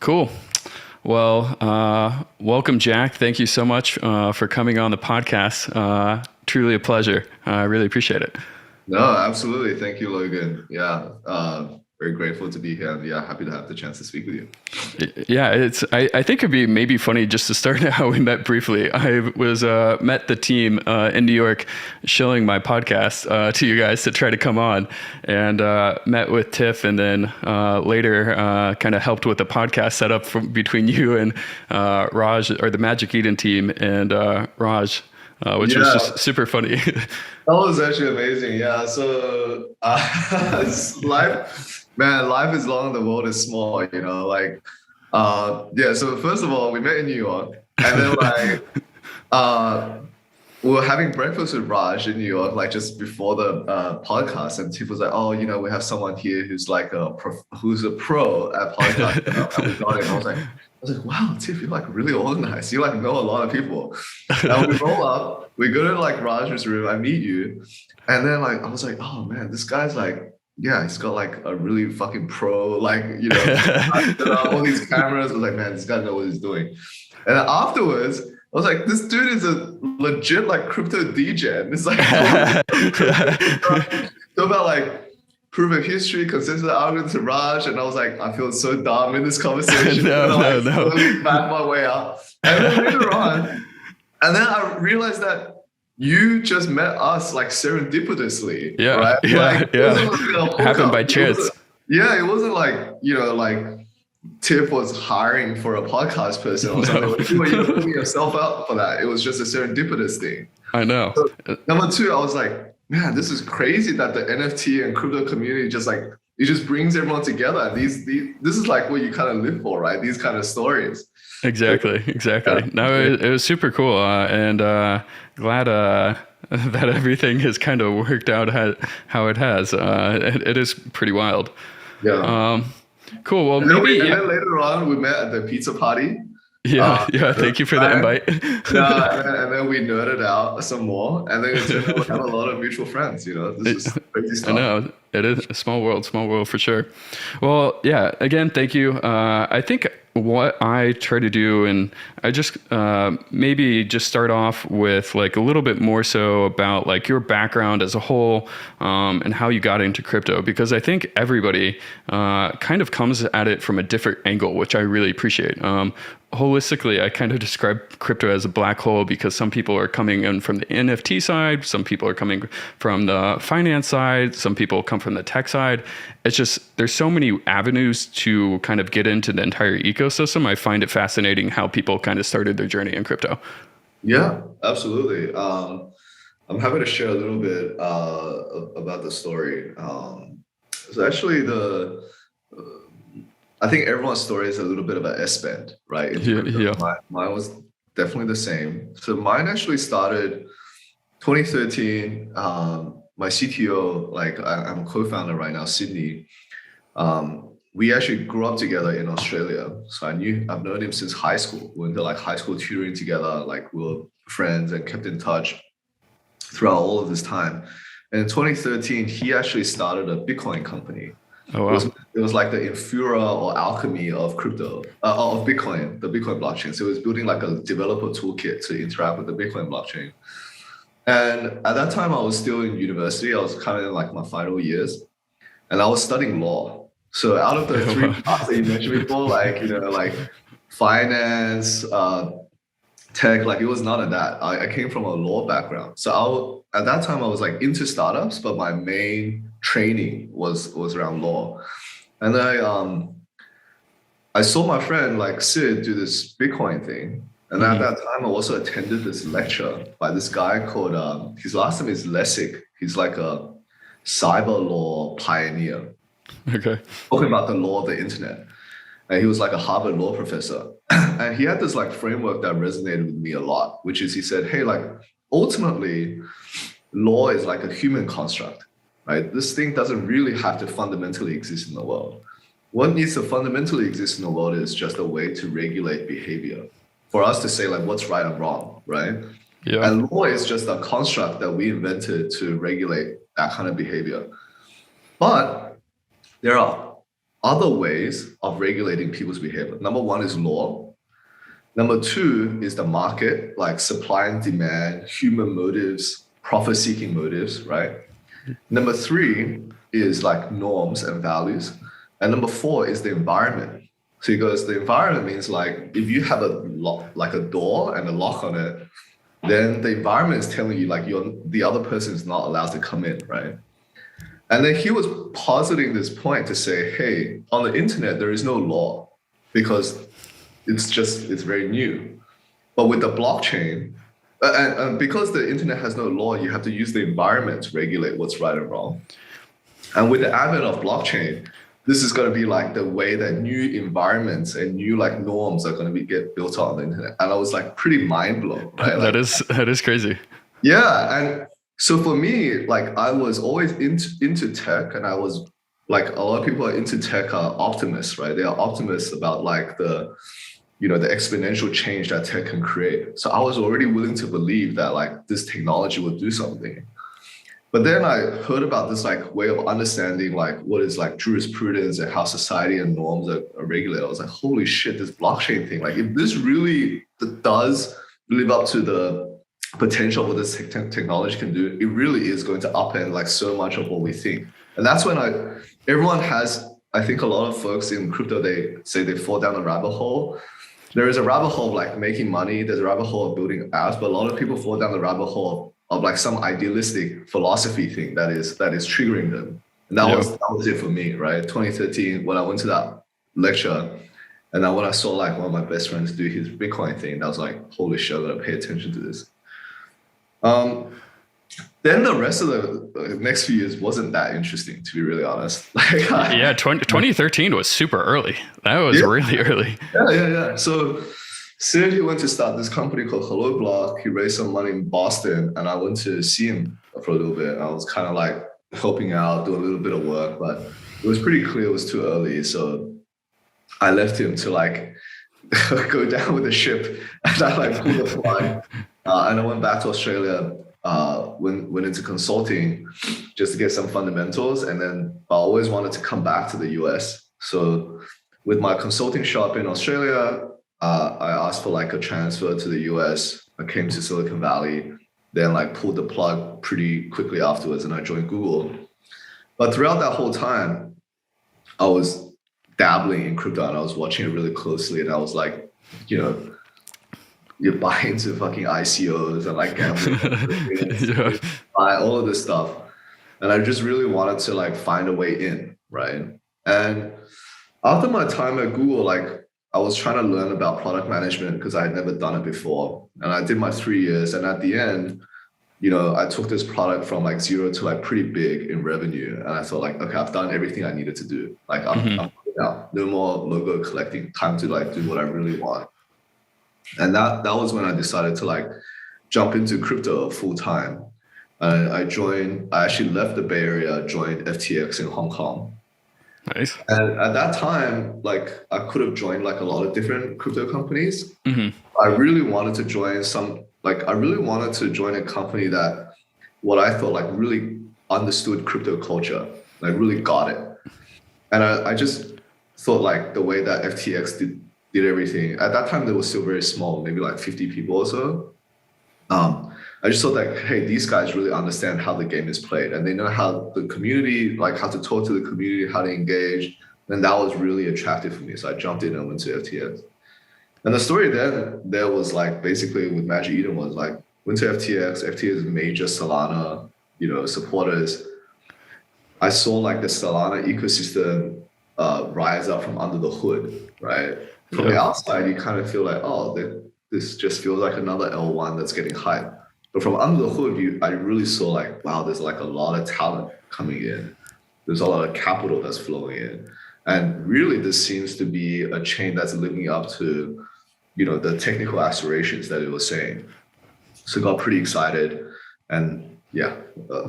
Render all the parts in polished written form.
Cool. Well, welcome, Jack. Thank you so much for coming on the podcast. Truly a pleasure. I really appreciate it. No, absolutely. Thank you, Logan. Yeah, very grateful to be here, and yeah, happy to have the chance to speak with you. Yeah, I think it'd be maybe funny just to start how we met briefly. I was met the team in New York, showing my podcast to you guys to try to come on, and met with Tiff, and then later kind of helped with the podcast setup between you and Raj, or the Magic Eden team, and Raj, which was just super funny. That was actually amazing. Yeah. So life is long, the world is small, yeah. So first of all, we met in New York, and then we were having breakfast with Raj in New York, like just before the podcast, and Tiff was like, "Oh, we have someone here who's like who's a pro at podcast." And we got it. And I was like, "Wow, Tiff, you're like really organized. You like know a lot of people." And we roll up, we go to like Raj's room, I meet you, and then I was like, "Oh man, this guy's like." Yeah, he's got like a really fucking pro, all these cameras. I was like, man, this guy knows what he's doing. And then afterwards, I was like, this dude is a legit like crypto DJ. And it's like talk about like proof of history, consensus algorithms to Raj. And I was like, I feel so dumb in this conversation. No. Slowly back my way up. And then later on, and then I realized that you just met us like serendipitously. Yeah. Right? Yeah. Happened by chance. It wasn't like Tiff was hiring for a podcast person or something. You were putting yourself out for that. It was just a serendipitous thing. I know. So, number two, I was like, man, this is crazy that the NFT and crypto community just like, it just brings everyone together. This is like what you kind of live for, right? These kind of stories. Exactly. Yeah. No, it was super cool, and glad that everything has kind of worked out how it has. It is pretty wild. Yeah. Cool. Well, and maybe then later on we met at the pizza party. Yeah. Thank you for the invite. And then we nerded out some more, and then we have a lot of mutual friends. This is crazy stuff. I know it is a small world for sure. Well, yeah. Again, thank you. I think what I try to do, and I just maybe just start off with like a little bit more so about like your background as a whole, and how you got into crypto, because I think everybody kind of comes at it from a different angle, which I really appreciate. Holistically, I kind of describe crypto as a black hole because some people are coming in from the NFT side, some people are coming from the finance side, some people come from the tech side. It's just, there's so many avenues to kind of get into the entire ecosystem. I find it fascinating how people kind of started their journey in crypto. Yeah, absolutely. I'm happy to share a little bit about the story. So actually I think everyone's story is a little bit of an S-bend, right? Yeah. Mine was definitely the same. So mine actually started 2013. My CTO, I'm a co-founder right now, Sydney. We actually grew up together in Australia. So I've known him since high school. We went to like high school tutoring together, like we were friends and kept in touch throughout all of this time. And in 2013, he actually started a Bitcoin company. Oh, wow. It was like the Infura or alchemy of crypto, of Bitcoin, the Bitcoin blockchain. So it was building like a developer toolkit to interact with the Bitcoin blockchain. And at that time, I was still in university. I was kind of in like my final years, and I was studying law. So out of the three parts that you mentioned before, like finance, tech, like it was none of that. I came from a law background. So at that time, I was like into startups, but my main training was around law. And I saw my friend like Sid do this Bitcoin thing. And at that time, I also attended this lecture by this guy called, his last name is Lessig. He's like a cyber law pioneer. Okay. Talking about the law of the internet. And he was like a Harvard law professor. And he had this like framework that resonated with me a lot, which is he said, hey, like ultimately, law is like a human construct, right? This thing doesn't really have to fundamentally exist in the world. What needs to fundamentally exist in the world is just a way to regulate behavior, for us to say like what's right and wrong, right? Yeah. And law is just a construct that we invented to regulate that kind of behavior. But there are other ways of regulating people's behavior. Number one is law. Number two is the market, like supply and demand, human motives, profit-seeking motives, right? Number three is like norms and values. And number four is the environment. So because the environment means like if you have a lock, like a door and a lock on it, then the environment is telling you like the other person is not allowed to come in, right? And then he was positing this point to say, hey, on the internet, there is no law because it's very new. But with the blockchain, and because the internet has no law, you have to use the environment to regulate what's right and wrong. And with the advent of blockchain, this is going to be like the way that new environments and new like norms are going to get built on the internet. And I was like pretty mind blown, right? Like, that is crazy. Yeah. And so for me, like I was always into tech, and I was like, a lot of people are into tech are optimists, right? They are optimists about like the exponential change that tech can create. So I was already willing to believe that like this technology would do something. But then I heard about this like way of understanding like what is like jurisprudence and how society and norms are regulated. I was like, holy shit, this blockchain thing, like if this really does live up to the potential of what this technology can do, it really is going to upend like so much of what we think. And that's when everyone has, I think a lot of folks in crypto, they say they fall down the rabbit hole. There is a rabbit hole of like making money. There's a rabbit hole of building apps, but a lot of people fall down the rabbit hole of like some idealistic philosophy thing that is triggering them. And that was it for me, right? 2013, when I went to that lecture, and then when I saw like one of my best friends do his Bitcoin thing, I was like, holy shit, I gotta pay attention to this. Then the rest of the next few years wasn't that interesting, to be really honest. Like, 2013 was super early. That was really early. Yeah. So Sid, he went to start this company called Hello Block. He raised some money in Boston, and I went to see him for a little bit. I was kind of like helping out, doing a little bit of work, but it was pretty clear it was too early. So I left him to like go down with the ship, and I like pulled the plug. And I went back to Australia, went into consulting just to get some fundamentals. And then I always wanted to come back to the US. So with my consulting shop in Australia, I asked for like a transfer to the US. I came to Silicon Valley, then like pulled the plug pretty quickly afterwards, and I joined Google. But throughout that whole time, I was dabbling in crypto, and I was watching it really closely. And I was like, you buy into fucking ICOs and like gambling, buy all of this stuff. And I just really wanted to like find a way in, right? And after my time at Google, like I was trying to learn about product management because I had never done it before. And I did my 3 years. And at the end, I took this product from like zero to like pretty big in revenue. And I thought like, okay, I've done everything I needed to do. Like I'm out, no more logo collecting, time to like do what I really want. And that was when I decided to like jump into crypto full time. I actually left the Bay Area, joined FTX in Hong Kong. Nice. And at that time, like I could have joined like a lot of different crypto companies. I really wanted to join a company that what I thought like really understood crypto culture, like really got it. And I just thought like the way that FTX did everything. At that time, they were still very small, maybe like 50 people or so. I just thought that, hey, these guys really understand how the game is played, and they know how the community, like how to talk to the community, how to engage. And that was really attractive for me. So I jumped in and went to FTX. And the story there was like basically with Magic Eden was like went to FTX major Solana, supporters. I saw like the Solana ecosystem rise up from under the hood, right? From the outside, you kind of feel like, oh, this just feels like another L1 that's getting hyped. But from under the hood, I really saw like, wow, there's like a lot of talent coming in. There's a lot of capital that's flowing in. And really, this seems to be a chain that's living up to, the technical aspirations that it was saying. So got pretty excited. And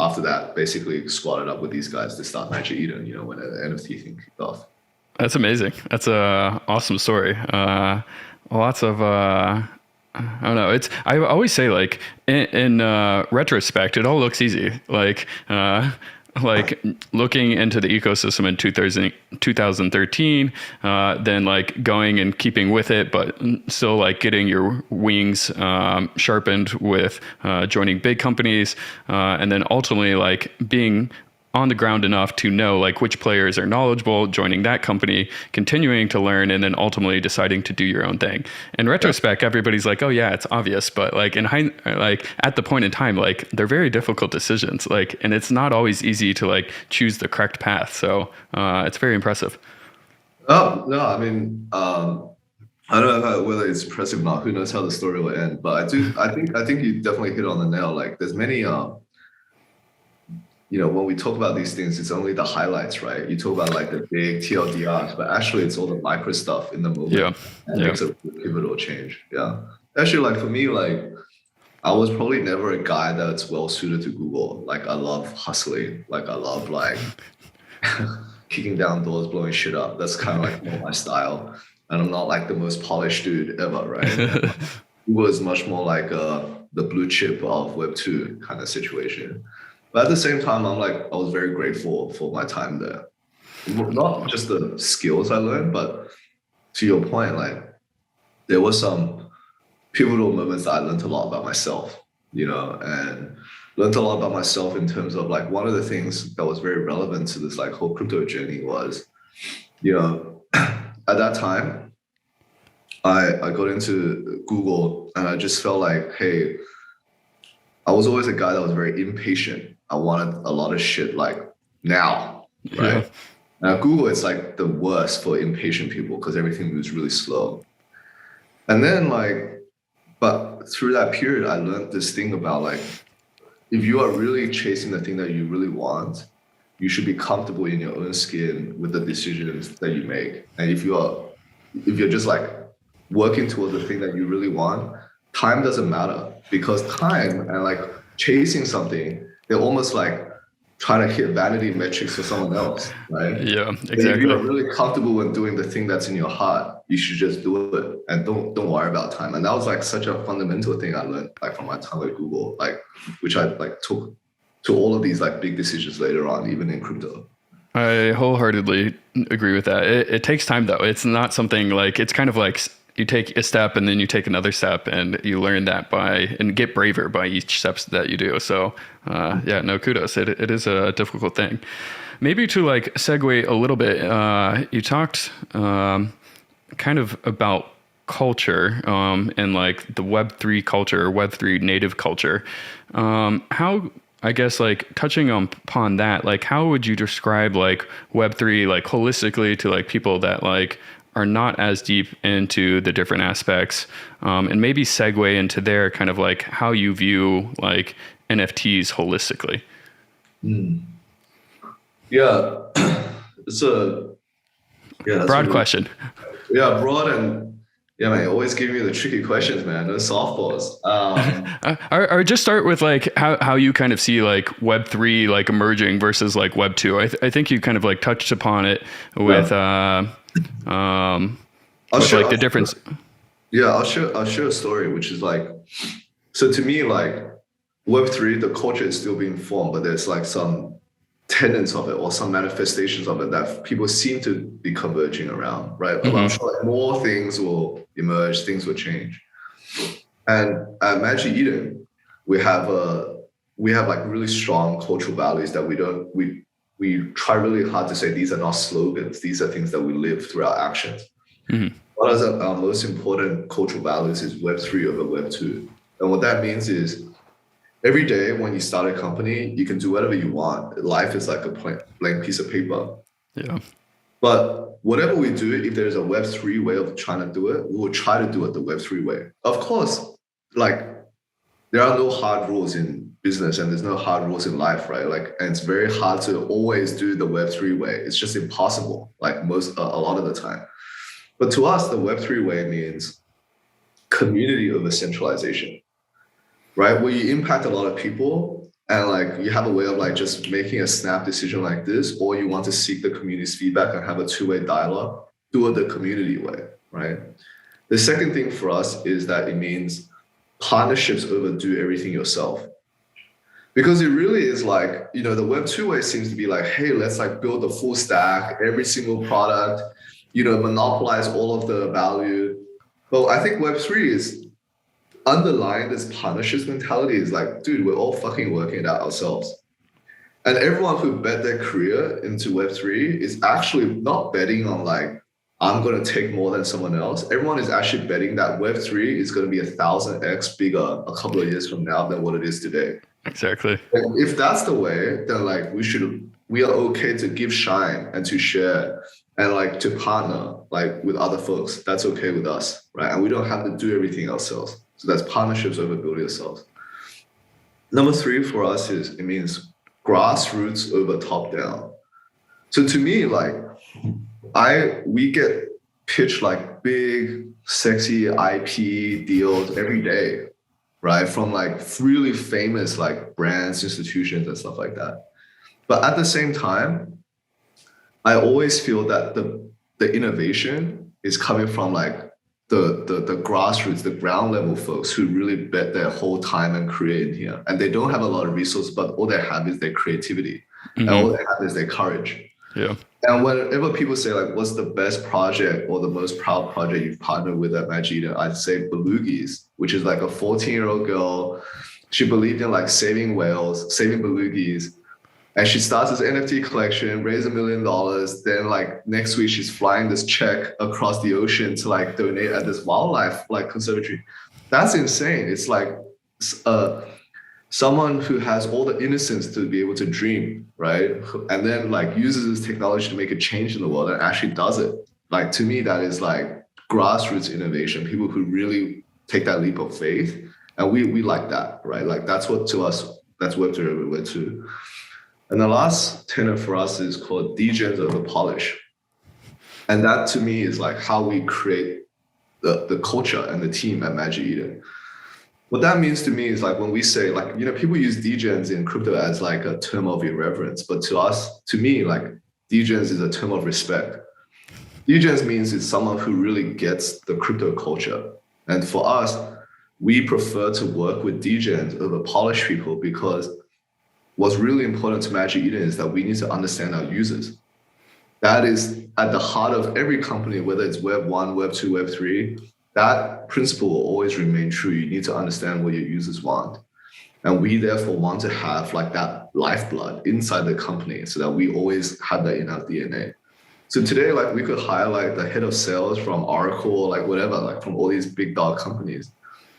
after that, basically squatted up with these guys to start Magic Eden, when the NFT thing kicked off. That's amazing. That's a awesome story. Lots of, I don't know. I always say like in retrospect, it all looks easy. Like, like looking into the ecosystem in 2013, then like going and keeping with it, but still like getting your wings sharpened with joining big companies, and then ultimately like being on the ground enough to know like which players are knowledgeable, joining that company, continuing to learn, and then ultimately deciding to do your own thing. In retrospect, everybody's like, oh yeah, it's obvious, but like like at the point in time, like they're very difficult decisions, like, and it's not always easy to like choose the correct path. So it's very impressive. Oh no, I mean, I don't know whether it's impressive or not. Who knows how the story will end? But I do. I think you definitely hit on the nail. Like, there's many. When we talk about these things, it's only the highlights, right? You talk about like the big TLDRs, but actually it's all the micro stuff in the moment that makes a pivotal change. Yeah. Actually, like for me, like I was probably never a guy that's well suited to Google. Like I love hustling. Like I love like kicking down doors, blowing shit up. That's kind of like more my style. And I'm not like the most polished dude ever, right? Google is much more like the blue chip of Web2 kind of situation. But at the same time, I was very grateful for my time there. Not just the skills I learned, but to your point, like there was some pivotal moments that I learned a lot about myself, and learned a lot about myself in terms of like one of the things that was very relevant to this like whole crypto journey was, at that time, I got into Google and I just felt like, hey, I was always a guy that was very impatient. I wanted a lot of shit like now, right? Now Google is like the worst for impatient people because everything moves really slow. And then but through that period, I learned this thing about like, if you are really chasing the thing that you really want, you should be comfortable in your own skin with the decisions that you make. And if you're just like working towards the thing that you really want, time doesn't matter because time and like chasing something, they're almost like trying to hit vanity metrics for someone else, right? Yeah, exactly. But if you're really comfortable in doing the thing that's in your heart, you should just do it and don't worry about time. And that was like such a fundamental thing I learned like from my time at Google, like which I like took to all of these like big decisions later on, even in crypto. I wholeheartedly agree with that. It takes time though. It's not something like, it's kind of like you take a step and then you take another step and you learn that and get braver by each steps that you do. So no, kudos. It is a difficult thing. Maybe to like segue a little bit, you talked kind of about culture and like the Web3 culture, Web3 native culture. How, I guess, like touching upon that, like how would you describe like Web3 like holistically to like people that like are not as deep into the different aspects, and maybe segue into their kind of like how you view like NFTs holistically? Yeah, it's a broad question. Yeah, broad and yeah, man. Always give me the tricky questions, man. Those softballs. Or just start with like how you kind of see like Web3 like emerging versus like Web2. I think you kind of like touched upon it with the difference. Yeah, I'll share a story, which is like, so to me, like Web3, the culture is still being formed, but there's like some tenets of it or some manifestations of it that people seem to be converging around, right? Mm-hmm. I'm sure like more things will emerge, things will change. And at Magic Eden, we have like really strong cultural values that we try really hard to say these are not slogans, these are things that we live through our actions. Mm-hmm. One of our most important cultural values is Web3 over Web2. And what that means is every day when you start a company, you can do whatever you want. Life is like a blank piece of paper. Yeah. But whatever we do, if there's a Web3 way of trying to do it, we will try to do it the Web3 way. Of course, like there are no hard rules in business and there's no hard rules in life, right? Like, and it's very hard to always do the Web3 way. It's just impossible, like a lot of the time. But to us, the Web3 way means community over centralization, right? Where you impact a lot of people and like you have a way of like just making a snap decision like this, or you want to seek the community's feedback and have a two-way dialogue, do it the community way, right? The second thing for us is that it means partnerships over do everything yourself. Because it really is like, you know, the Web2 way seems to be like, hey, let's like build the full stack, every single product, you know, monopolize all of the value. But I think Web3 is underlying this partnerships mentality is like, dude, we're all fucking working it out ourselves. And everyone who bet their career into Web3 is actually not betting on like, I'm going to take more than someone else. Everyone is actually betting that Web3 is going to be 1,000x bigger a couple of years from now than what it is today. Exactly. And if that's the way, then like we are okay to give shine and to share and like to partner like with other folks. That's okay with us, right? And we don't have to do everything ourselves. So that's partnerships over building ourselves. Number three for us is it means grassroots over top down. So to me, like we get pitched like big, sexy IP deals every day, right? From like really famous like brands, institutions, and stuff like that. But at the same time, I always feel that the innovation is coming from like the grassroots, the ground level folks who really bet their whole time and career in here. And they don't have a lot of resources, but all they have is their creativity. And all they have is their courage. Yeah. And whenever people say like, what's the best project or the most proud project you've partnered with at Magic Eden, I'd say Belugi's, which is like a 14-year-old girl. She believed in like saving whales, saving belugi's. And she starts this NFT collection, raise $1 million. Then like next week, she's flying this check across the ocean to like donate at this wildlife like conservatory. That's insane. It's like someone who has all the innocence to be able to dream, right? And then like uses this technology to make a change in the world and actually does it. Like to me, that is like grassroots innovation, people who really take that leap of faith. And we like that, right? Like that's what to us, that's Web3 over Web2. And the last tenet for us is called degens over polish. And that to me is like how we create the culture and the team at Magic Eden. What that means to me is like when we say like, you know, people use degens in crypto as like a term of irreverence, but to me, like degens is a term of respect. Degens means it's someone who really gets the crypto culture. And for us, we prefer to work with degens over polished people because what's really important to Magic Eden is that we need to understand our users. That is at the heart of every company, whether it's Web 1, Web 2, Web 3. That principle will always remain true. You need to understand what your users want. And we therefore want to have like that lifeblood inside the company so that we always have that in our DNA. So today, like we could hire like the head of sales from Oracle or like whatever, like from all these big dog companies,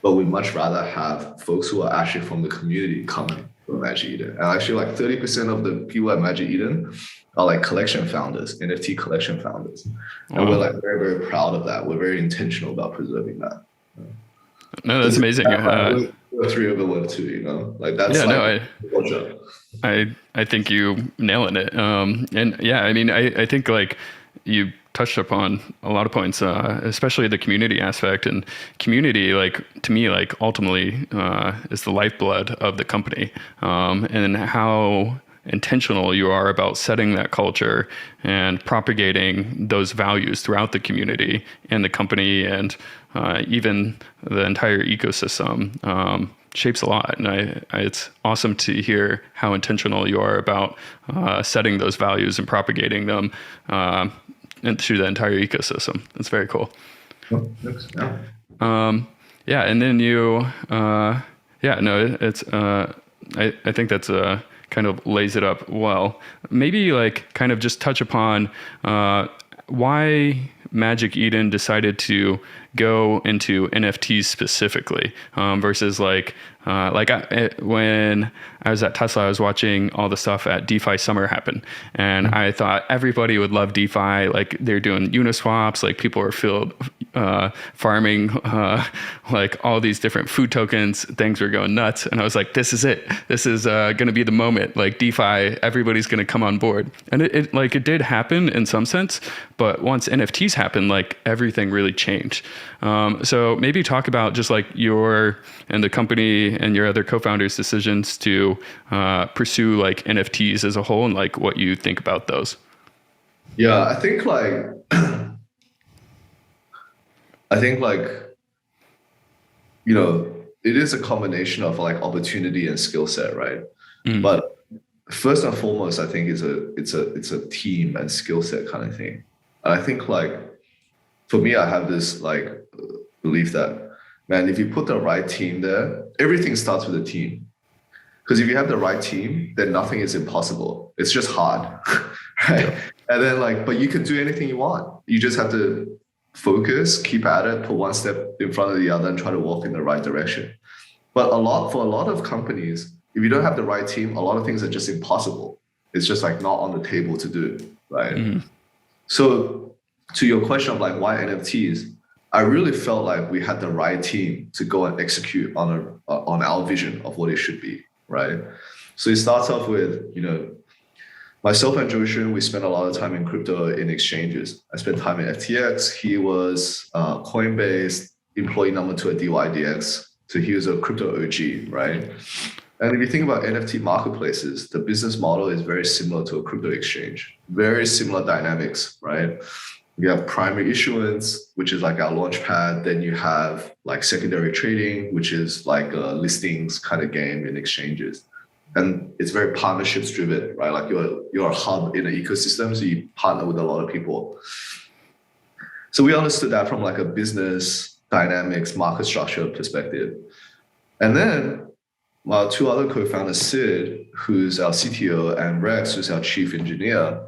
but we'd much rather have folks who are actually from the community coming from Magic Eden. And actually like 30% of the people at Magic Eden are like collection founders, NFT collection founders. And we're like very, very proud of that. We're very intentional about preserving that. No, that's amazing. Web 3 over Web 2, you know, like that's I think you nailing it. And yeah, I mean, I think like you touched upon a lot of points, especially the community aspect. And community, like to me, like ultimately is the lifeblood of the company, and how intentional you are about setting that culture and propagating those values throughout the community and the company and even the entire ecosystem shapes a lot. And it's awesome to hear how intentional you are about setting those values and propagating them and through the entire ecosystem. It's very cool. Yeah, and then it's I think that's kind of lays it up well. Maybe like kind of just touch upon why Magic Eden decided to go into NFTs specifically versus when I was at Tesla, I was watching all the stuff at DeFi Summer happen, and I thought everybody would love DeFi. Like they're doing Uniswaps, like people are farming like all these different food tokens. Things were going nuts, and I was like, this is it. This is going to be the moment. Like DeFi, everybody's going to come on board, and it did happen in some sense. But once NFTs happened, like everything really changed. So maybe talk about just like your and the company and your other co-founders' decisions to pursue like NFTs as a whole and like what you think about those. Yeah, I think you know, it is a combination of like opportunity and skill set, right? But first and foremost, I think it's a team and skill set kind of thing. And I think like for me, I have this like belief that, man, if you put the right team there, everything starts with a team. Because if you have the right team, then nothing is impossible. It's just hard, right? Yeah. And then like, but you can do anything you want. You just have to focus, keep at it, put one step in front of the other, and try to walk in the right direction. But for a lot of companies, if you don't have the right team, a lot of things are just impossible. It's just like not on the table to do, right? Mm-hmm. So to your question of like why NFTs, I really felt like we had the right team to go and execute on our vision of what it should be, right? So it starts off with, you know, myself and Joshin, we spent a lot of time in crypto in exchanges. I spent time in FTX. He was Coinbase employee number 2 at DYDX. So he was a crypto OG, right? And if you think about NFT marketplaces, the business model is very similar to a crypto exchange. Very similar dynamics, right? You have primary issuance, which is like our launch pad. Then you have like secondary trading, which is like a listings kind of game in exchanges. And it's very partnerships driven, right? Like you're a hub in an ecosystem, so you partner with a lot of people. So we understood that from like a business dynamics, market structure perspective. And then my 2 other co-founders, Sid, who's our CTO, and Rex, who's our chief engineer,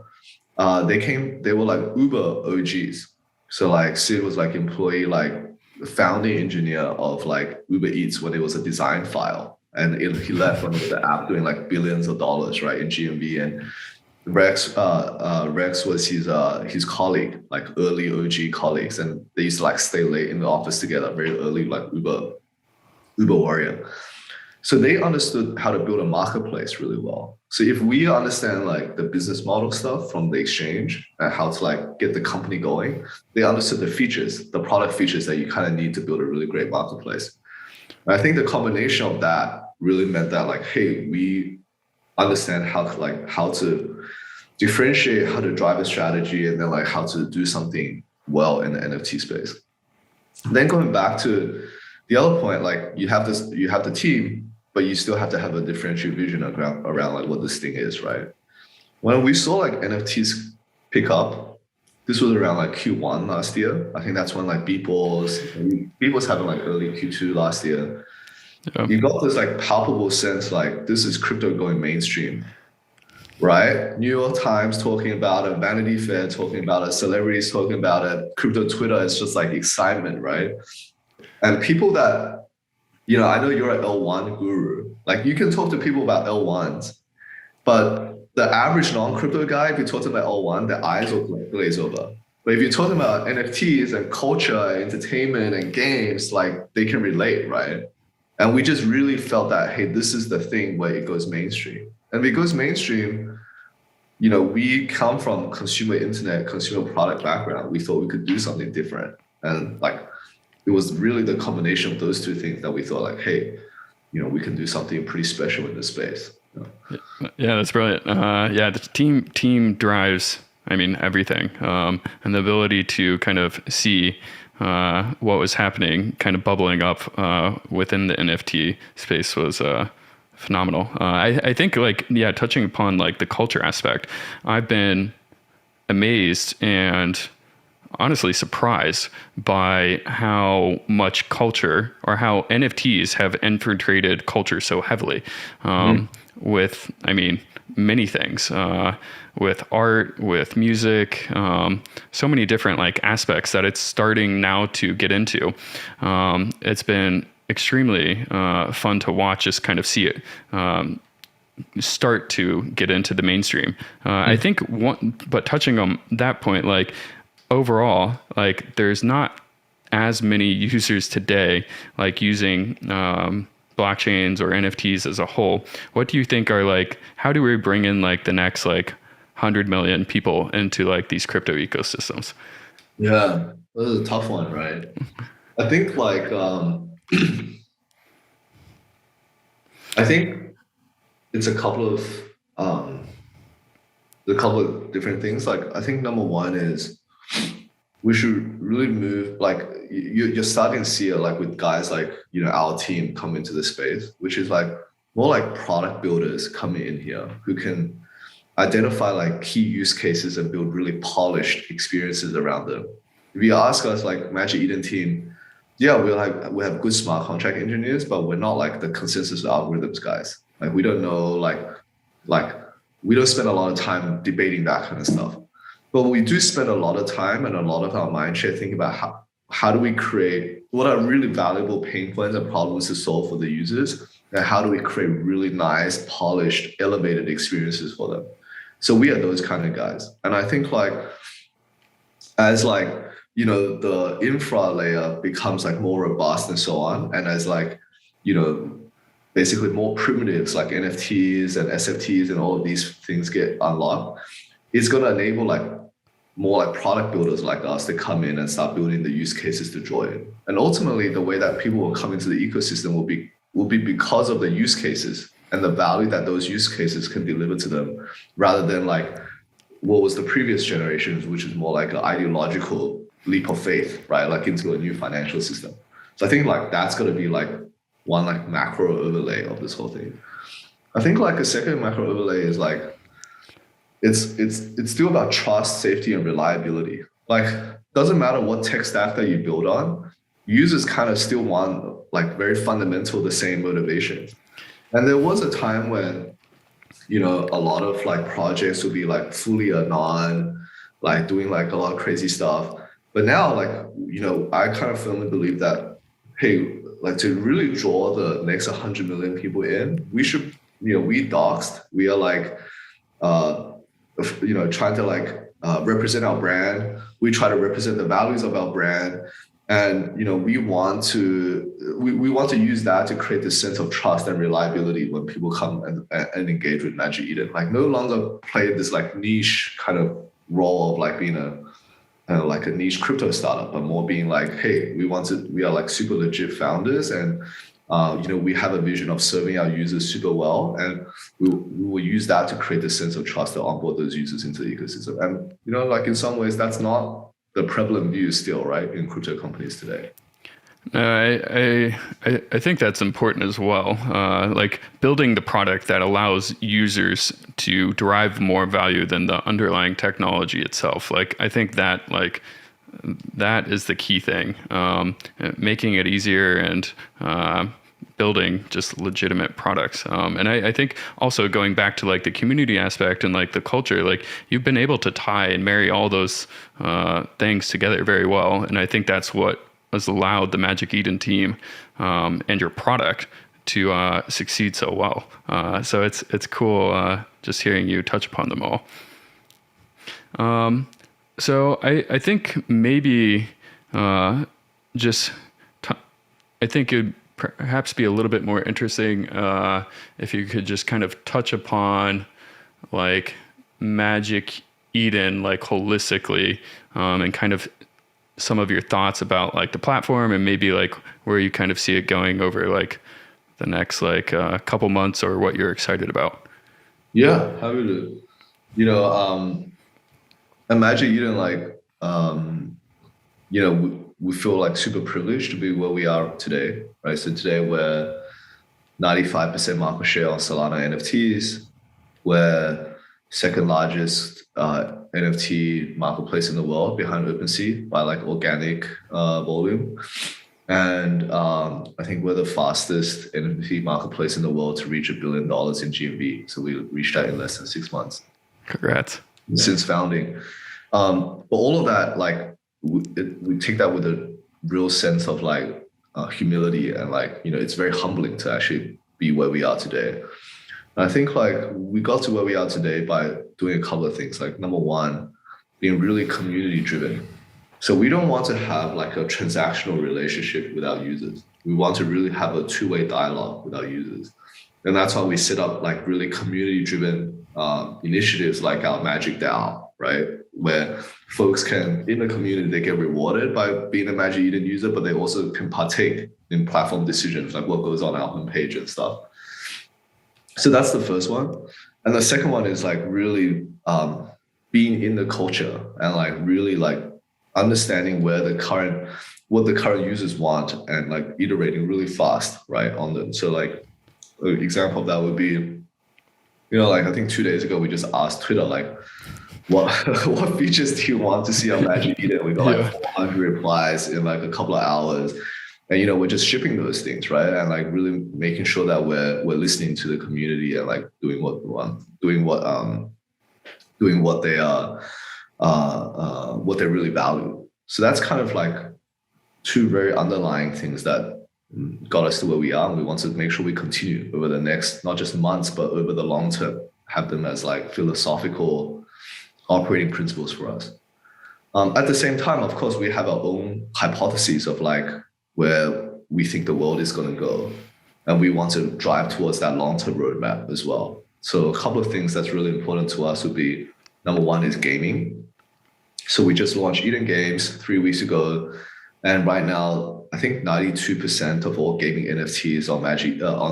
they were like Uber OGs. So like Sid was like employee, like the founding engineer of like Uber Eats when it was a design file. And he left when the app doing like billions of dollars, right, in GMV. And Rex was his colleague, like early OG colleagues, and they used to like stay late in the office together, very early, like Uber warrior. So they understood how to build a marketplace really well. So if we understand like the business model stuff from the exchange and how to like get the company going, they understood the features, the product features that you kind of need to build a really great marketplace. And I think the combination of that really meant that like, hey, we understand how to differentiate, how to drive a strategy, and then like how to do something well in the NFT space. Then going back to the other point, like you have the team, but you still have to have a differentiated vision around like what this thing is, right? When we saw like NFTs pick up, this was around like Q1 last year. I think that's when like Beeple's having like early Q2 last year. Yeah. You got this like palpable sense like this is crypto going mainstream, right? New York Times talking about it, Vanity Fair talking about it, celebrities talking about it, crypto Twitter is just like excitement, right? And people that, you know, I know you're an L1 guru. Like you can talk to people about L1s, but the average non-crypto guy, if you talk to them about L1, their eyes will glaze over. But if you're talking about NFTs and culture, entertainment and games, like they can relate, right? And we just really felt that, hey, this is the thing where it goes mainstream. And if it goes mainstream, you know, we come from consumer internet, consumer product background. We thought we could do something different. And like, it was really the combination of those 2 things that we thought like, hey, you know, we can do something pretty special in this space. You know? Yeah, that's brilliant. Yeah, the team drives, I mean, everything. And the ability to kind of see what was happening, kind of bubbling up within the NFT space was phenomenal. I think like, yeah, touching upon like the culture aspect, I've been amazed and honestly surprised by how much culture or how NFTs have infiltrated culture so heavily with, I mean, many things, with art, with music, so many different like aspects that it's starting now to get into. It's been extremely fun to watch, just kind of see it start to get into the mainstream. I think but touching on that point, like overall, like there's not as many users today, like using blockchains or NFTs as a whole. What do you think are like, how do we bring in like the next like 100 million people into like these crypto ecosystems? Yeah, this is a tough one, right? I think like, I think it's a couple of different things. Like I think number one is we should really move, like you're starting to see it like with guys like, you know, our team come into the space, which is like more like product builders coming in here who can identify like key use cases and build really polished experiences around them. If you ask us like Magic Eden team, yeah, we have good smart contract engineers, but we're not like the consensus algorithms guys. Like we don't know like we don't spend a lot of time debating that kind of stuff. But we do spend a lot of time and a lot of our mind share thinking about how do we create what are really valuable pain points and problems to solve for the users, and how do we create really nice, polished, elevated experiences for them. So we are those kind of guys. And I think like as like, you know, the infra layer becomes like more robust and so on, and as like, you know, basically more primitives like NFTs and SFTs and all of these things get unlocked, it's going to enable like more like product builders like us to come in and start building the use cases to join. And ultimately, the way that people will come into the ecosystem will be because of the use cases and the value that those use cases can deliver to them, rather than like what was the previous generations, which is more like an ideological leap of faith, right? Like into a new financial system. So I think like that's going to be like one like macro overlay of this whole thing. I think like a second macro overlay is like it's still about trust, safety, and reliability. Like doesn't matter what tech stack that you build on, users kind of still want like very fundamental the same motivations. And there was a time when, you know, a lot of like projects would be like fully anon, like doing like a lot of crazy stuff. But now, like, you know, I kind of firmly believe that, hey, like to really draw the next 100 million people in, we should, you know, we doxed, we are like, you know, trying to like represent our brand. We try to represent the values of our brand. And, you know, we want to use that to create this sense of trust and reliability when people come and engage with Magic Eden. Like no longer play this like niche kind of role of like being like a niche crypto startup, but more being like, hey, we are like super legit founders, and you know, we have a vision of serving our users super well, and we will use that to create a sense of trust to onboard those users into the ecosystem. And, you know, like in some ways, that's not the prevalent view still, right, in crypto companies today. I think that's important as well. Like building the product that allows users to derive more value than the underlying technology itself. Like I think that like that is the key thing. Making it easier and building just legitimate products. And I think also going back to like the community aspect and like the culture, like you've been able to tie and marry all those things together very well. And I think that's what has allowed the Magic Eden team and your product to succeed so well. So it's cool just hearing you touch upon them all. So I think maybe I think it'd perhaps be a little bit more interesting if you could just kind of touch upon like Magic Eden like holistically and kind of some of your thoughts about like the platform and maybe like where you kind of see it going over like the next like couple months or what you're excited about. Yeah, happy to. You know, at Magic Eden, like, you know, we feel like super privileged to be where we are today, right? So today we're 95% market share on Solana NFTs. We're second largest NFT marketplace in the world behind OpenSea by like organic volume. And I think we're the fastest NFT marketplace in the world to reach $1 billion in GMV. So we reached that in less than 6 months. Congrats. Since founding. But all of that, like we take that with a real sense of like humility, and like, you know, it's very humbling to actually be where we are today. And I think like we got to where we are today by doing a couple of things. Like number one, being really community driven. So we don't want to have like a transactional relationship with our users. We want to really have a two-way dialogue with our users. And that's why we set up like really community driven initiatives like our Magic DAO, right? Where folks can, in the community, they get rewarded by being a Magic Eden user, but they also can partake in platform decisions, like what goes on our homepage and stuff. So that's the first one. And the second one is like really being in the culture and like really like understanding what the current users want and like iterating really fast, right, on them. So like an example of that would be, like I think 2 days ago we just asked Twitter like, what what features do you want to see on Magic Eden? We got like Yeah. 400 replies in like a couple of hours, and we're just shipping those things, right? And like really making sure that we're listening to the community and like doing what we want, doing what they are, what they really value. So that's kind of like two very underlying things that got us to where we are, and we want to make sure we continue over the next not just months but over the long term, have them as like philosophical operating principles for us. At the same time, of course, we have our own hypotheses of like where we think the world is going to go, and we want to drive towards that long-term roadmap as well. So a couple of things that's really important to us would be, number one is gaming. So we just launched Eden Games 3 weeks ago, and right now I think 92% of all gaming NFTs on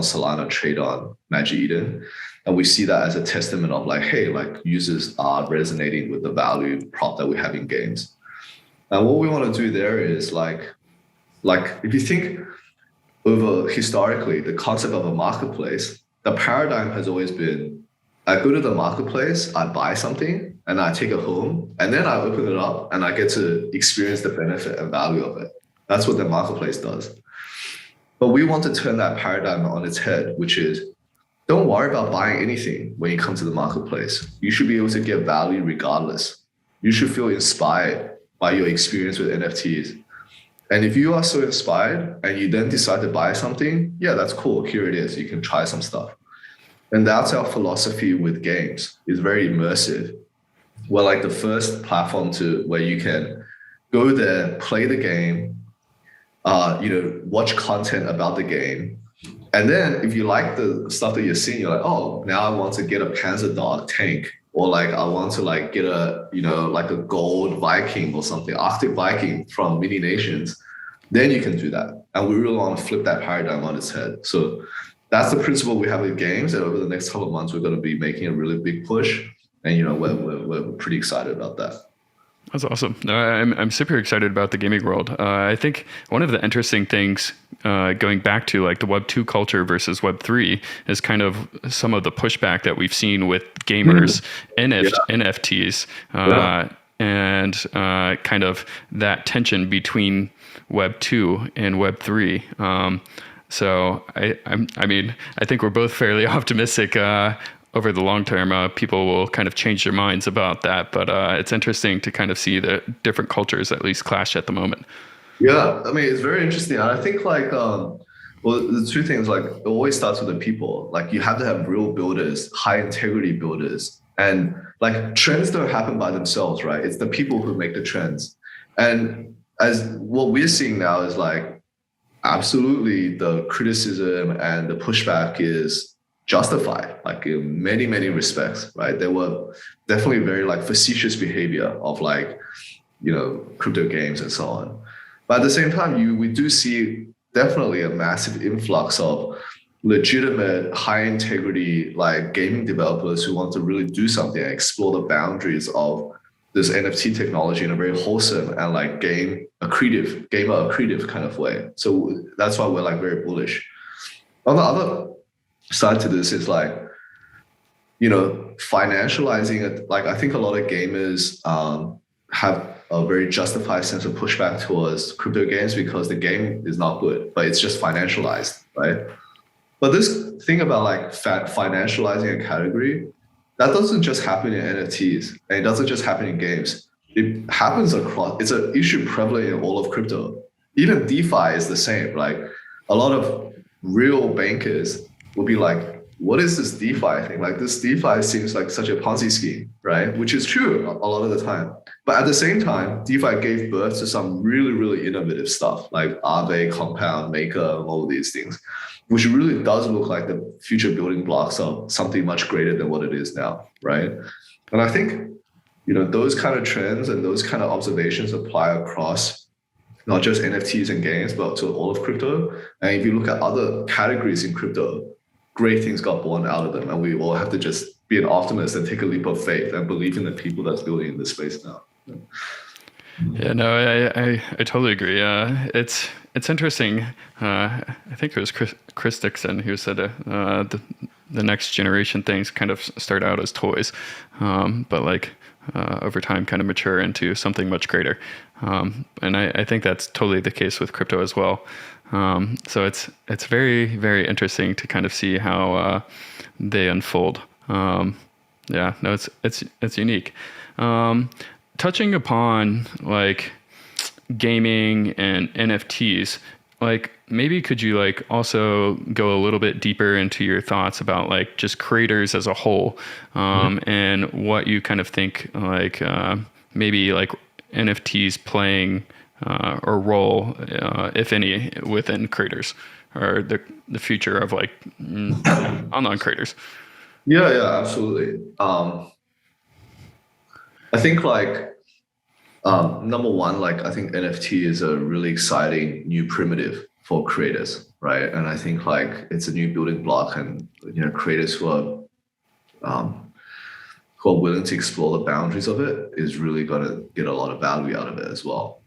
Solana trade on Magic Eden. And we see that as a testament of like, hey, like users are resonating with the value prop that we have in games. And what we want to do there is like if you think over historically, the concept of a marketplace, the paradigm has always been, I go to the marketplace, I buy something, and I take it home, and then I open it up and I get to experience the benefit and value of it. That's what the marketplace does. But we want to turn that paradigm on its head, which is, don't worry about buying anything when you come to the marketplace. You should be able to get value regardless. You should feel inspired by your experience with NFTs. And if you are so inspired and you then decide to buy something, yeah, that's cool. Here it is. You can try some stuff. And that's our philosophy with games. It's very immersive. We're like the first platform where you can go there, play the game, watch content about the game. And then if you like the stuff that you're seeing, you're like, oh, now I want to get a Panzer Dog tank, or like I want to like get a, like a gold Viking or something, Arctic Viking from Mini Nations. Then you can do that. And we really want to flip that paradigm on its head. So that's the principle we have with games. And over the next couple of months, we're going to be making a really big push. And we're pretty excited about that. That's awesome. I'm super excited about the gaming world. I think one of the interesting things, going back to like the Web 2 culture versus Web 3, is kind of some of the pushback that we've seen with gamers, NFTs, and kind of that tension between Web 2 and Web 3. So I mean, I think we're both fairly optimistic over the long term, people will kind of change their minds about that. But it's interesting to kind of see the different cultures at least clash at the moment. Yeah, I mean, it's very interesting. And I think like, the two things, like it always starts with the people. Like you have to have real builders, high integrity builders. And like trends don't happen by themselves, right? It's the people who make the trends. And as what we're seeing now is like, absolutely the criticism and the pushback is justified, like in many, many respects, right? There were definitely very like facetious behavior of like, crypto games and so on. But at the same time, we do see definitely a massive influx of legitimate, high integrity, like gaming developers who want to really do something and explore the boundaries of this NFT technology in a very wholesome and like gamer accretive kind of way. So that's why we're like very bullish. On the other side to this is like, financializing it. Like I think a lot of gamers have a very justified sense of pushback towards crypto games because the game is not good, but it's just financialized, right? But this thing about like financializing a category, that doesn't just happen in NFTs, and it doesn't just happen in games. It happens across, it's an issue prevalent in all of crypto. Even DeFi is the same. Like a lot of real bankers will be like, what is this DeFi thing? Like this DeFi seems like such a Ponzi scheme, right? Which is true a lot of the time. But at the same time, DeFi gave birth to some really, really innovative stuff like Aave, Compound, Maker, and all of these things, which really does look like the future building blocks of something much greater than what it is now, right? And I think, those kind of trends and those kind of observations apply across not just NFTs and games, but to all of crypto. And if you look at other categories in crypto, great things got born out of them. And we all have to just be an optimist and take a leap of faith and believe in the people that's building in this space now. Yeah, no, I totally agree. It's interesting. I think it was Chris Dixon who said the next generation things kind of start out as toys, but like over time kind of mature into something much greater. And I think that's totally the case with crypto as well. So it's very, very interesting to kind of see how they unfold. Yeah, no, it's unique. Touching upon like gaming and NFTs, like maybe could you like also go a little bit deeper into your thoughts about like just creators as a whole, and what you kind of think like maybe like NFTs playing or role, if any, within creators or the future of like online creators. Yeah, absolutely. I think like number one, like I think NFT is a really exciting new primitive for creators, right? And I think like it's a new building block, and creators um, who are willing to explore the boundaries of it is really going to get a lot of value out of it as well.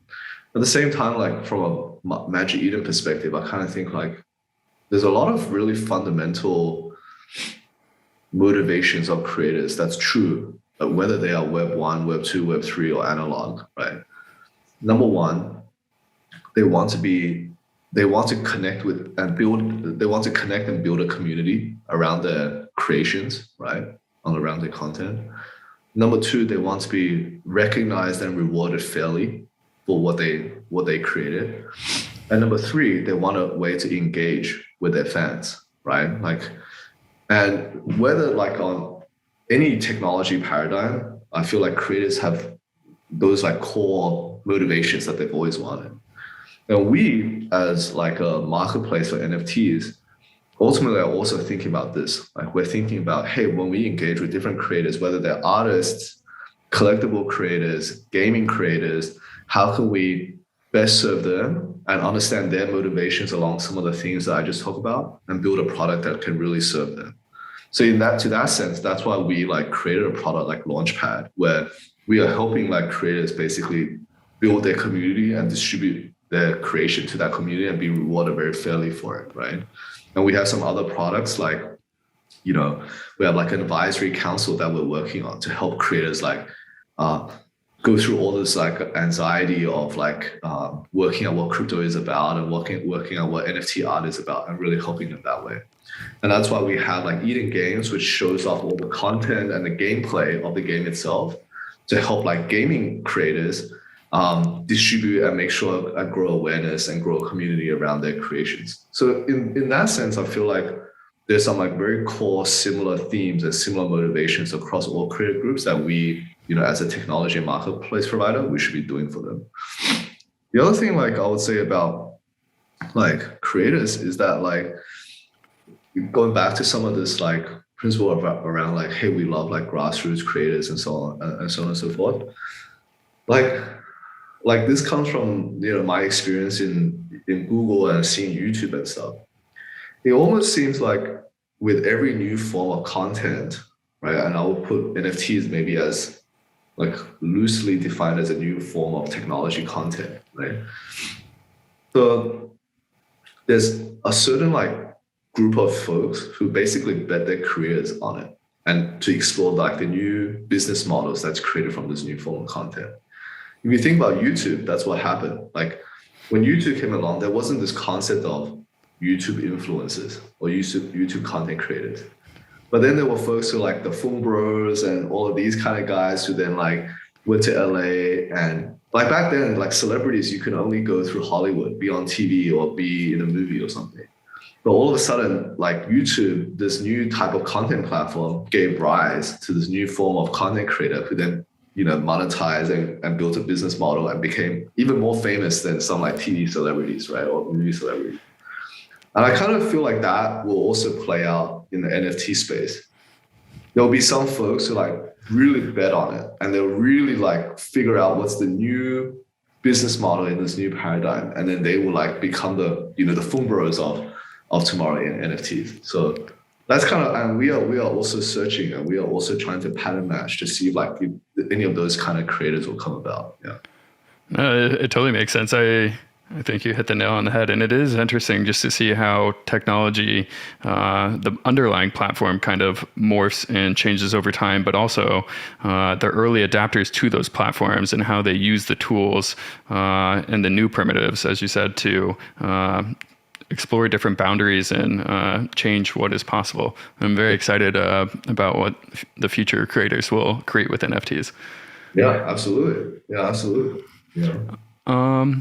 At the same time, like from a Magic Eden perspective, I kind of think like there's a lot of really fundamental motivations of creators that's true, whether they are Web 1, Web 2, Web 3, or analog, right? Number one, they want to be, they want to connect with and build, they want to connect and build a community around their creations, right? Around their content. Number two, they want to be recognized and rewarded fairly for what they created. And number three, they want a way to engage with their fans, right? Like, and whether like on any technology paradigm, I feel like creators have those like core motivations that they've always wanted. And we, as like a marketplace for NFTs, ultimately are also thinking about this. Like we're thinking about, hey, when we engage with different creators, whether they're artists, collectible creators, gaming creators, how can we best serve them and understand their motivations along some of the themes that I just talked about and build a product that can really serve them. So to that sense, that's why we like created a product like Launchpad, where we are helping like creators basically build their community and distribute their creation to that community and be rewarded very fairly for it, right? And we have some other products like, we have like an advisory council that we're working on to help creators like go through all this like anxiety of like working out what crypto is about and working out what NFT art is about and really helping them that way. And that's why we have like Eden Games, which shows off all the content and the gameplay of the game itself to help like gaming creators distribute and make sure and grow awareness and grow a community around their creations. So in that sense, I feel like there's some like very core similar themes and similar motivations across all creator groups that we, as a technology and marketplace provider, we should be doing for them. The other thing like I would say about like creators is that like going back to some of this like principle around like, hey, we love like grassroots creators and so on and so on and so forth. Like this comes from my experience in Google and seeing YouTube and stuff. It almost seems like with every new form of content, right? And I will put NFTs maybe as like loosely defined as a new form of technology content, right? So there's a certain like group of folks who basically bet their careers on it and to explore like the new business models that's created from this new form of content. If you think about YouTube, that's what happened. Like when YouTube came along, there wasn't this concept of YouTube influencers or YouTube content creators. But then there were folks who like the Film Bros and all of these kind of guys who then like went to LA and like back then, like celebrities, you could only go through Hollywood, be on TV or be in a movie or something. But all of a sudden, like YouTube, this new type of content platform gave rise to this new form of content creator who then monetized and built a business model and became even more famous than some like TV celebrities, right? Or movie celebrities. And I kind of feel like that will also play out in the NFT space. There'll be some folks who like really bet on it and they'll really like figure out what's the new business model in this new paradigm. And then they will like become the Film Bros of tomorrow in NFTs. So that's kind of, and we are also searching and we are also trying to pattern match to see if like any of those kind of creators will come about. Yeah. No, it totally makes sense. I think you hit the nail on the head, and it is interesting just to see how technology, the underlying platform, kind of morphs and changes over time, but also the early adapters to those platforms and how they use the tools and the new primitives, as you said, to explore different boundaries and change what is possible. I'm very excited about what the future creators will create with NFTs. Yeah, absolutely. Yeah, absolutely. Yeah.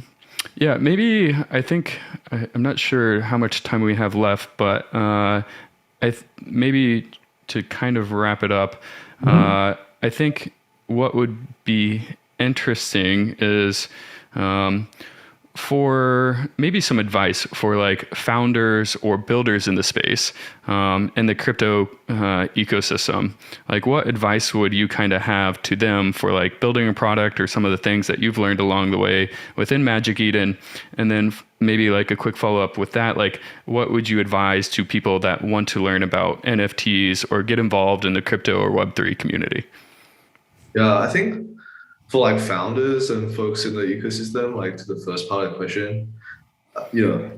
Yeah, maybe I'm not sure how much time we have left, but maybe to kind of wrap it up, I think what would be interesting is for maybe some advice for like founders or builders in the space in the crypto ecosystem. Like, what advice would you kind of have to them for like building a product or some of the things that you've learned along the way within Magic Eden? And then maybe like a quick follow up with that, like what would you advise to people that want to learn about NFTs or get involved in the crypto or Web3 community? Yeah, I think for like founders and folks in the ecosystem, like to the first part of the question, you know,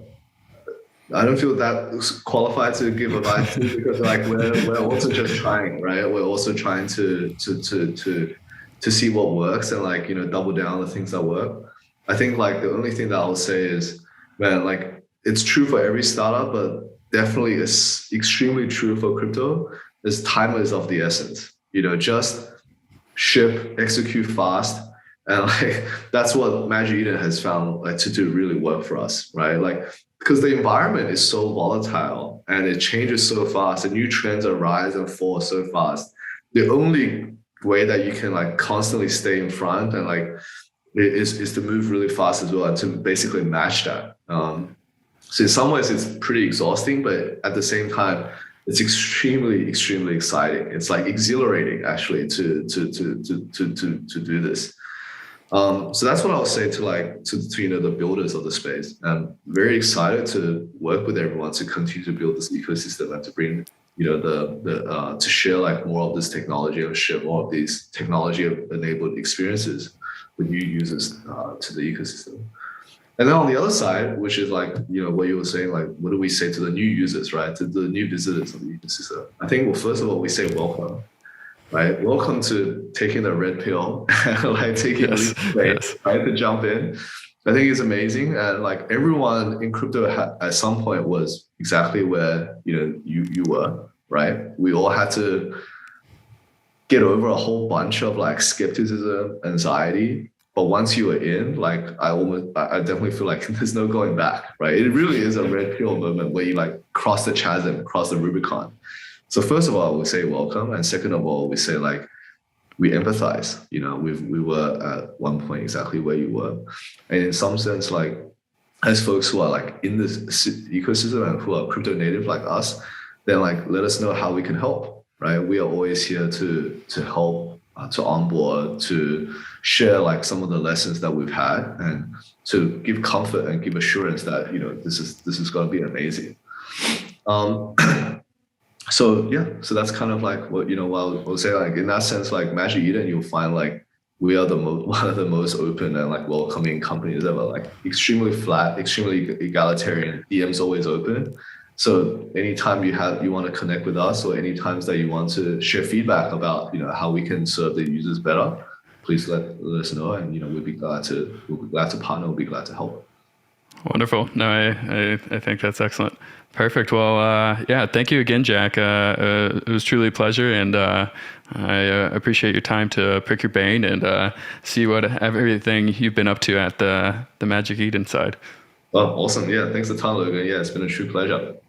I don't feel that qualified to give advice to because like we're also just trying, right? We're also trying to see what works and like, you know, double down on the things that work. I think like the only thing that I'll say is, man, like it's true for every startup, but definitely it's extremely true for crypto. Is time is of the essence. You know, just ship, execute fast. And like that's what Magic Eden has found like to do really well for us, right? Like because the environment is so volatile and it changes so fast, and new trends arise and fall so fast. The only way that you can like constantly stay in front and like is to move really fast as well and to basically match that. So in some ways it's pretty exhausting, but at the same time, it's extremely, extremely exciting. It's like exhilarating actually to do this. So that's what I'll say to like to you know the builders of the space. I'm very excited to work with everyone to continue to build this ecosystem and to bring you know the to share like more of this technology and share more of these technology enabled experiences with new users to the ecosystem. And then on the other side, which is like, you know, what you were saying, like, what do we say to the new users, right? To the new visitors of the ecosystem? I think, well, first of all, we say welcome, right? Welcome to taking the red pill, like taking Yes, yes. right, to jump in. I think it's amazing. And like everyone in crypto at some point was exactly where, you know, you were, right? We all had to get over a whole bunch of like skepticism, anxiety. But once you are in, like I definitely feel like there's no going back, right? It really is a red pill moment where you like cross the chasm, cross the Rubicon. So first of all, we say welcome, and second of all, we say like we empathize. You know, we were at one point exactly where you were, and in some sense, like as folks who are like in this ecosystem and who are crypto native like us, then like let us know how we can help, right? We are always here to help, to onboard, to share like some of the lessons that we've had, and to give comfort and give assurance that you know this is going to be amazing. So yeah, so that's kind of like what you know. What I'll say, like in that sense, like Magic Eden, you'll find like we are the one of the most open and like welcoming companies ever. Like extremely flat, extremely egalitarian. DM's always open. So anytime you want to connect with us, or any times that you want to share feedback about you know how we can serve the users better, please let us know, and you know we'll be glad to partner. We'll be glad to help. Wonderful. No, I think that's excellent. Perfect. Well, yeah, thank you again, Jack. It was truly a pleasure, and I appreciate your time to pick your brain and see what everything you've been up to at the Magic Eden side. Oh, awesome. Yeah, thanks a ton, Logan. Yeah, it's been a true pleasure.